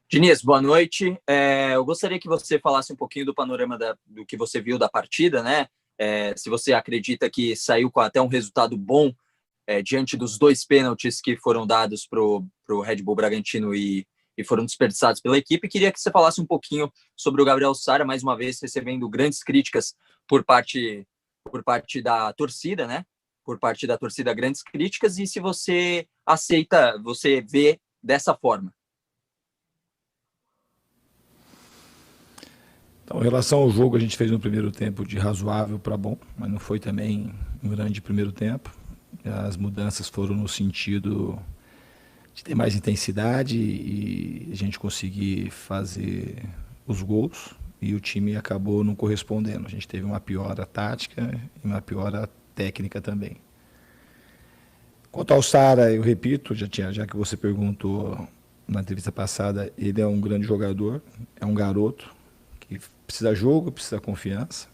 Diniz, boa noite. Eu gostaria que você falasse um pouquinho do panorama do que você viu da partida, né? Se você acredita que saiu com até um resultado bom diante dos dois pênaltis que foram dados para o Red Bull Bragantino e foram desperdiçados pela equipe. Queria que você falasse um pouquinho sobre o Gabriel Sara, mais uma vez recebendo grandes críticas por parte da torcida, né? Por parte da torcida, grandes críticas, e se você aceita, você vê dessa forma. Então, em relação ao jogo, a gente fez um primeiro tempo de razoável para bom, mas não foi também um grande primeiro tempo. As mudanças foram no sentido de ter mais intensidade e a gente conseguir fazer os gols, e o time acabou não correspondendo. A gente teve uma piora tática e uma piora técnica também. Quanto ao Sara, eu repito, já que você perguntou na entrevista passada, ele é um grande jogador, é um garoto que precisa jogo, precisa confiança.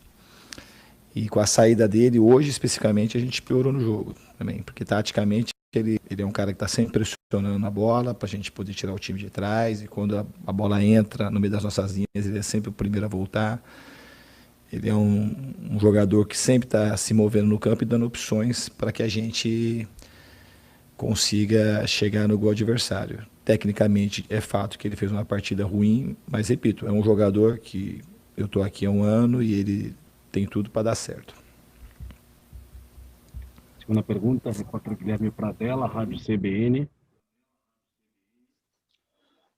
E com a saída dele, hoje especificamente, a gente piorou no jogo também, porque taticamente ele é um cara que está sempre pressionando a bola para a gente poder tirar o time de trás, e quando a bola entra no meio das nossas linhas, ele é sempre o primeiro a voltar. Ele é um jogador que sempre está se movendo no campo e dando opções para que a gente consiga chegar no gol adversário. Tecnicamente, é fato que ele fez uma partida ruim, mas, repito, é um jogador que eu estou aqui há um ano e ele tem tudo para dar certo. Segunda pergunta, repórter Guilherme Pradella, Rádio CBN.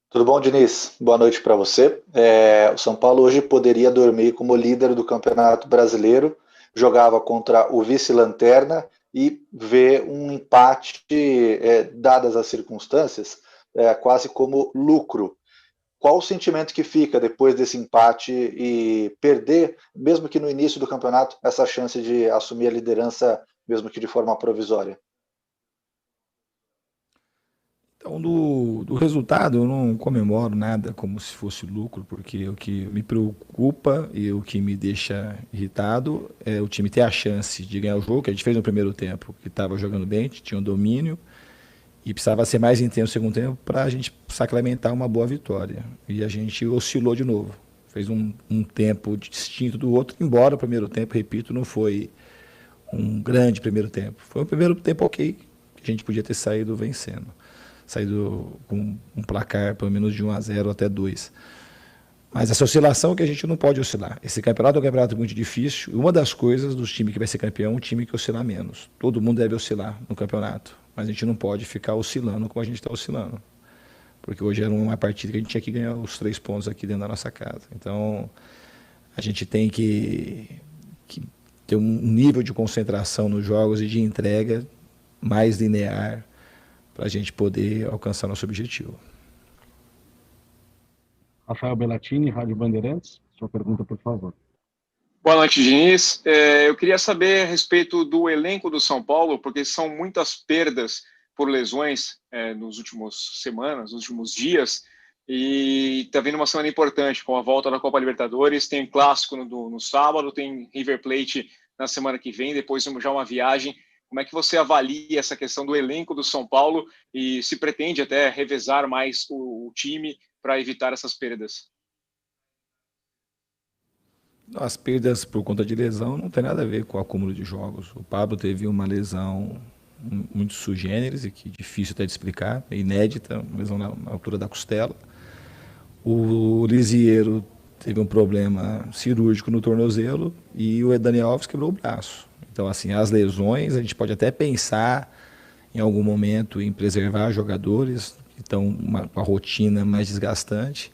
Tudo bom, Diniz? Boa noite para você. O São Paulo hoje poderia dormir como líder do Campeonato Brasileiro, jogava contra o vice-lanterna e vê um empate, dadas as circunstâncias, quase como lucro. Qual o sentimento que fica depois desse empate e perder, mesmo que no início do campeonato, essa chance de assumir a liderança, mesmo que de forma provisória? Então, do resultado, eu não comemoro nada como se fosse lucro, porque o que me preocupa e o que me deixa irritado é o time ter a chance de ganhar o jogo, que a gente fez no primeiro tempo, que estava jogando bem, tinha um domínio, e precisava ser mais intenso no segundo tempo para a gente sacramentar uma boa vitória. E a gente oscilou de novo. Fez um tempo distinto do outro, embora o primeiro tempo, repito, não foi um grande primeiro tempo. Foi um primeiro tempo ok, que a gente podia ter saído vencendo. Saído com um placar pelo menos de 1-0 até 2. Mas essa oscilação é que a gente não pode oscilar. Esse campeonato é um campeonato muito difícil. E uma das coisas dos times que vai ser campeão é um time que oscilar menos. Todo mundo deve oscilar no campeonato. Mas a gente não pode ficar oscilando como a gente está oscilando. Porque hoje era uma partida que a gente tinha que ganhar os 3 pontos aqui dentro da nossa casa. Então, a gente tem que ter um nível de concentração nos jogos e de entrega mais linear para a gente poder alcançar nosso objetivo. Rafael Bellatini, Rádio Bandeirantes. Sua pergunta, por favor. Boa noite, Diniz. Eu queria saber a respeito do elenco do São Paulo, porque são muitas perdas por lesões nos últimos semanas, nos últimos dias, e está vindo uma semana importante, com a volta da Copa Libertadores, tem clássico no sábado, tem River Plate na semana que vem, depois já uma viagem. Como é que você avalia essa questão do elenco do São Paulo e se pretende até revezar mais o time para evitar essas perdas? As perdas por conta de lesão não tem nada a ver com o acúmulo de jogos. O Pablo teve uma lesão muito sui generis e que difícil até de explicar, é inédita, uma lesão na altura da costela. O Lisieiro teve um problema cirúrgico no tornozelo e o Daniel Alves quebrou o braço. Então, assim, as lesões, a gente pode até pensar em algum momento em preservar jogadores que estão com a rotina mais desgastante,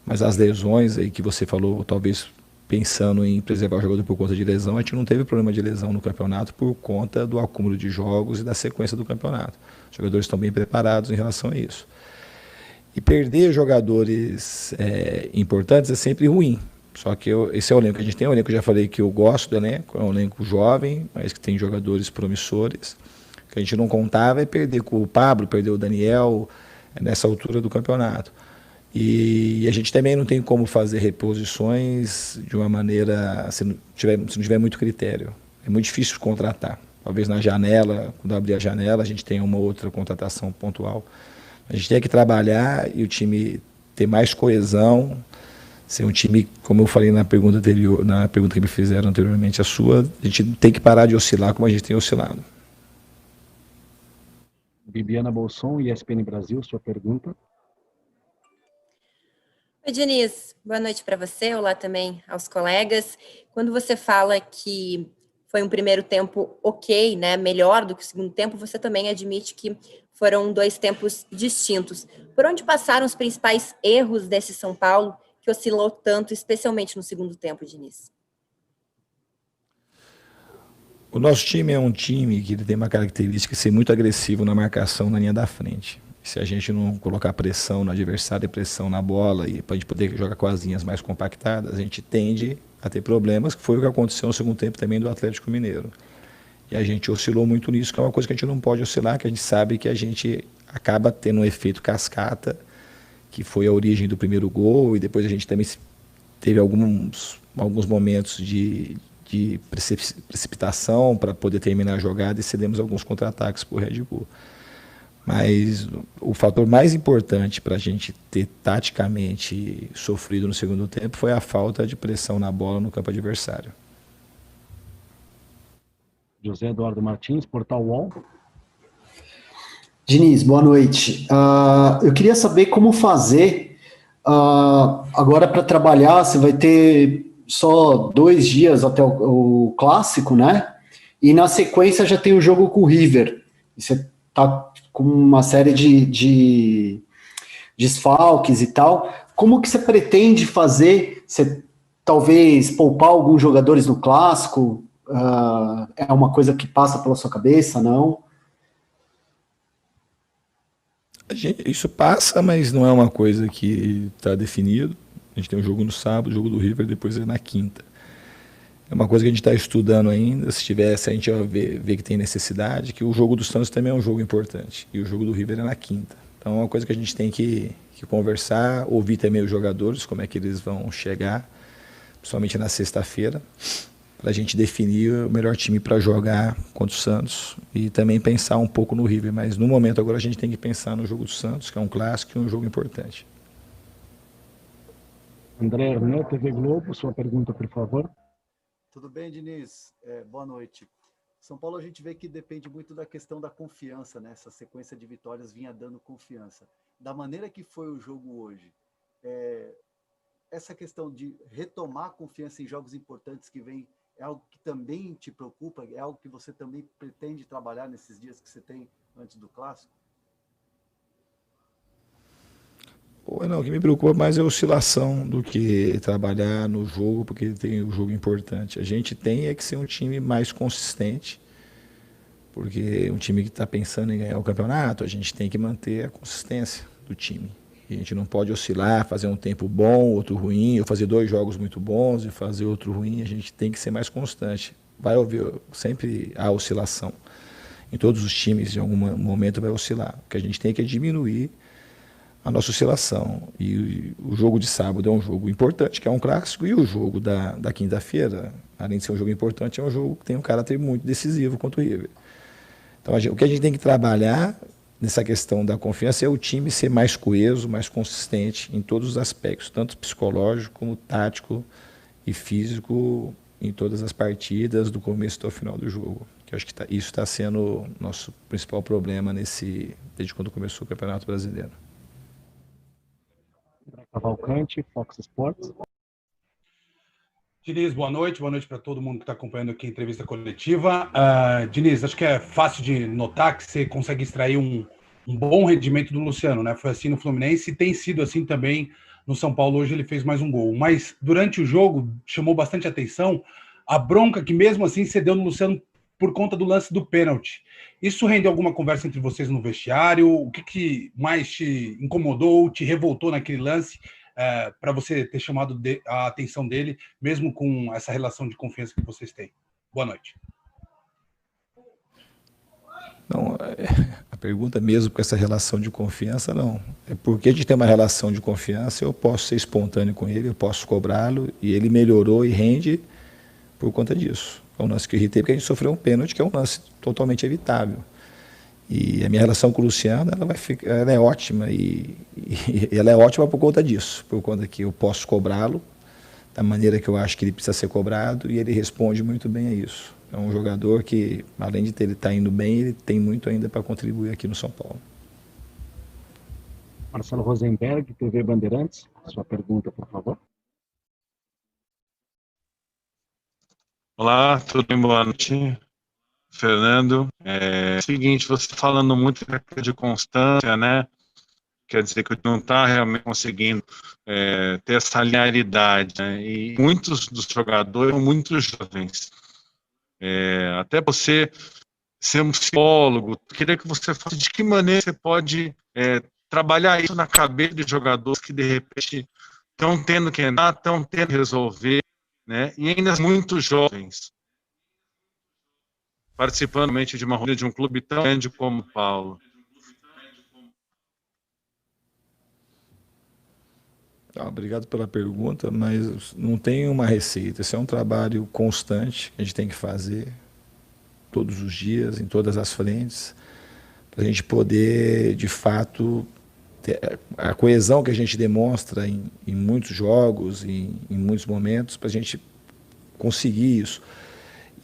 mas as lesões aí que você falou, talvez pensando em preservar o jogador por conta de lesão, a gente não teve problema de lesão no campeonato por conta do acúmulo de jogos e da sequência do campeonato. Os jogadores estão bem preparados em relação a isso. E perder jogadores importantes é sempre ruim. Só que esse é o elenco que a gente tem, o elenco que eu já falei que eu gosto do elenco, é um elenco jovem, mas que tem jogadores promissores, que a gente não contava é perder com o Pablo, perder o Daniel nessa altura do campeonato. E a gente também não tem como fazer reposições de uma maneira, se não tiver muito critério. É muito difícil contratar. Talvez na janela, quando abrir a janela, a gente tenha uma outra contratação pontual. A gente tem que trabalhar e o time ter mais coesão, ser um time, como eu falei na pergunta anterior, na pergunta que me fizeram anteriormente, a sua, a gente tem que parar de oscilar como a gente tem oscilado. Bibiana Bolson, ESPN Brasil, sua pergunta. Oi, Diniz. Boa noite para você. Olá também aos colegas. Quando você fala que foi um primeiro tempo ok, né, melhor do que o segundo tempo, você também admite que foram 2 tempos distintos. Por onde passaram os principais erros desse São Paulo que oscilou tanto, especialmente no segundo tempo, Diniz? O nosso time é um time que tem uma característica de ser muito agressivo na marcação na linha da frente. Se a gente não colocar pressão no adversário, pressão na bola, e para a gente poder jogar com as linhas mais compactadas, a gente tende a ter problemas, que foi o que aconteceu no segundo tempo também do Atlético Mineiro. E a gente oscilou muito nisso, que é uma coisa que a gente não pode oscilar, que a gente sabe que a gente acaba tendo um efeito cascata, que foi a origem do primeiro gol, e depois a gente também teve alguns momentos de precipitação para poder terminar a jogada e cedemos alguns contra-ataques para o Red Bull. Mas o fator mais importante para a gente ter taticamente sofrido no segundo tempo foi a falta de pressão na bola no campo adversário. José Eduardo Martins, Portal UOL. Diniz, boa noite. Eu queria saber como fazer agora para trabalhar. Você vai ter só 2 dias até o clássico, né? E na sequência já tem o jogo com o River. E você tá com uma série de desfalques e tal. Como que você pretende fazer? Você talvez poupar alguns jogadores no clássico? É uma coisa que passa pela sua cabeça, não? Isso passa, mas não é uma coisa que está definido. A gente tem um jogo no sábado, o jogo do River, depois é na quinta. É uma coisa que a gente está estudando ainda. Se tivesse, a gente vai ver que tem necessidade, que o jogo do Santos também é um jogo importante. E o jogo do River é na quinta. Então é uma coisa que a gente tem que conversar, ouvir também os jogadores, como é que eles vão chegar, principalmente na sexta-feira, para a gente definir o melhor time para jogar contra o Santos e também pensar um pouco no River. Mas no momento agora a gente tem que pensar no jogo do Santos, que é um clássico e um jogo importante. André Hernan, TV Globo, sua pergunta, por favor. Tudo bem, Diniz? Boa noite. São Paulo, a gente vê que depende muito da questão da confiança, né? Essa sequência de vitórias vinha dando confiança. Da maneira que foi o jogo hoje, essa questão de retomar a confiança em jogos importantes que vem, é algo que também te preocupa? É algo que você também pretende trabalhar nesses dias que você tem antes do Clássico? Não, o que me preocupa mais é a oscilação do que trabalhar no jogo, porque tem o jogo importante. A gente tem que ser um time mais consistente, porque um time que está pensando em ganhar o campeonato, a gente tem que manter a consistência do time. A gente não pode oscilar, fazer um tempo bom, outro ruim, ou fazer 2 jogos muito bons e fazer outro ruim. A gente tem que ser mais constante. Vai haver, sempre há oscilação. Em todos os times, em algum momento vai oscilar. O que a gente tem que diminuir a nossa oscilação. E o jogo de sábado é um jogo importante, que é um clássico, e o jogo da quinta-feira, além de ser um jogo importante, é um jogo que tem um caráter muito decisivo contra o River. Então, o que a gente tem que trabalhar nessa questão da confiança é o time ser mais coeso, mais consistente em todos os aspectos, tanto psicológico como tático e físico, em todas as partidas, do começo até o final do jogo. Que eu acho que isso está sendo o nosso principal problema desde quando começou o Campeonato Brasileiro. Cavalcante, Fox Sports. Diniz, boa noite para todo mundo que está acompanhando aqui a entrevista coletiva. Diniz, acho que é fácil de notar que você consegue extrair um bom rendimento do Luciano, né? Foi assim no Fluminense e tem sido assim também no São Paulo. Hoje ele fez mais um gol, mas durante o jogo chamou bastante atenção a bronca que mesmo assim cedeu no Luciano por conta do lance do pênalti. Isso rendeu alguma conversa entre vocês no vestiário? O que mais te incomodou, te revoltou naquele lance para você ter chamado a atenção dele, mesmo com essa relação de confiança que vocês têm? Boa noite. Não, a pergunta mesmo com essa relação de confiança, não. É porque a gente tem uma relação de confiança, eu posso ser espontâneo com ele, eu posso cobrá-lo, e ele melhorou e rende por conta disso. É um lance que eu irritei porque a gente sofreu um pênalti, que é um lance totalmente evitável. E a minha relação com o Luciano, ela é ótima, e ela é ótima por conta disso, por conta que eu posso cobrá-lo da maneira que eu acho que ele precisa ser cobrado, e ele responde muito bem a isso. É um jogador que, além de ele estar indo bem, ele tem muito ainda para contribuir aqui no São Paulo. Marcelo Rosenberg, TV Bandeirantes, sua pergunta, por favor. Olá, tudo bem? Boa noite, Fernando. Seguinte, você falando muito de constância, né? Quer dizer que não está realmente conseguindo ter essa linearidade, né? E muitos dos jogadores são muito jovens. Até você ser um psicólogo, queria que você falasse de que maneira você pode trabalhar isso na cabeça de jogadores que, de repente, estão tendo que andar, estão tendo que resolver, né? E ainda muito jovens, participando realmente de uma roda de um clube tão grande como o Paulo. Obrigado pela pergunta, mas não tem uma receita. Esse é um trabalho constante que a gente tem que fazer todos os dias, em todas as frentes, para a gente poder, de fato, ter a coesão que a gente demonstra em muitos jogos, em muitos momentos, para a gente conseguir isso.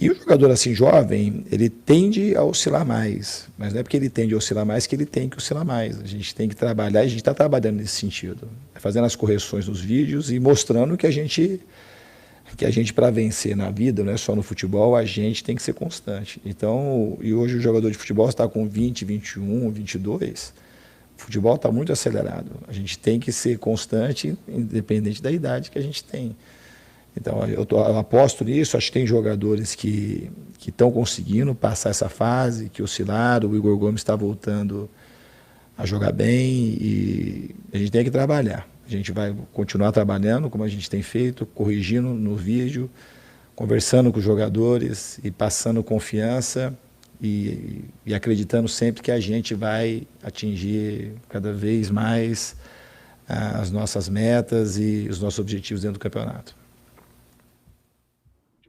E o jogador assim jovem, ele tende a oscilar mais, mas não é porque ele tende a oscilar mais que ele tem que oscilar mais. A gente tem que trabalhar, e a gente está trabalhando nesse sentido, fazendo as correções nos vídeos e mostrando que a gente para vencer na vida, não é só no futebol, a gente tem que ser constante. Então, e hoje o jogador de futebol está com 20, 21, 22, o futebol está muito acelerado. A gente tem que ser constante, independente da idade que a gente tem. Então, eu aposto nisso. Acho que tem jogadores que estão conseguindo passar essa fase, que oscilaram. O Igor Gomes está voltando a jogar bem, e a gente tem que trabalhar. A gente vai continuar trabalhando como a gente tem feito, corrigindo no vídeo, conversando com os jogadores e passando confiança e acreditando sempre que a gente vai atingir cada vez mais as nossas metas e os nossos objetivos dentro do campeonato.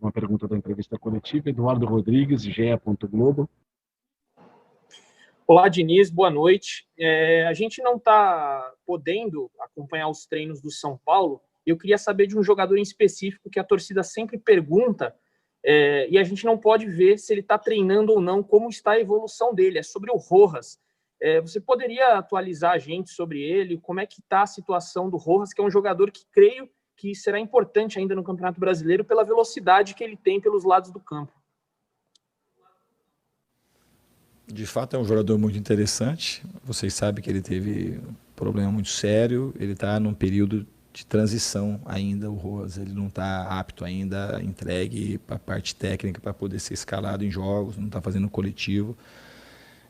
Uma pergunta da entrevista coletiva, Eduardo Rodrigues, GE. Globo. Olá, Diniz, boa noite. A gente não está podendo acompanhar os treinos do São Paulo. Eu queria saber de um jogador em específico que a torcida sempre pergunta, e a gente não pode ver se ele está treinando ou não, como está a evolução dele. É sobre o Rojas. Você poderia atualizar a gente sobre ele? Como é que está a situação do Rojas, que é um jogador que creio que será importante ainda no Campeonato Brasileiro pela velocidade que ele tem pelos lados do campo? De fato, é um jogador muito interessante. Vocês sabem que ele teve um problema muito sério. Ele está num período de transição ainda, o Rojas. Ele não está apto ainda, entregue para a parte técnica para poder ser escalado em jogos, não está fazendo coletivo.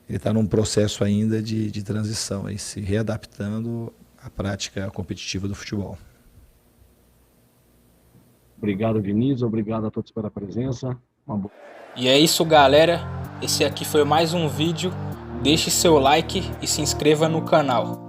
Ele está num processo ainda de transição, aí, se readaptando à prática competitiva do futebol. Obrigado, Diniz. Obrigado a todos pela presença. E é isso, galera. Esse aqui foi mais um vídeo. Deixe seu like e se inscreva no canal.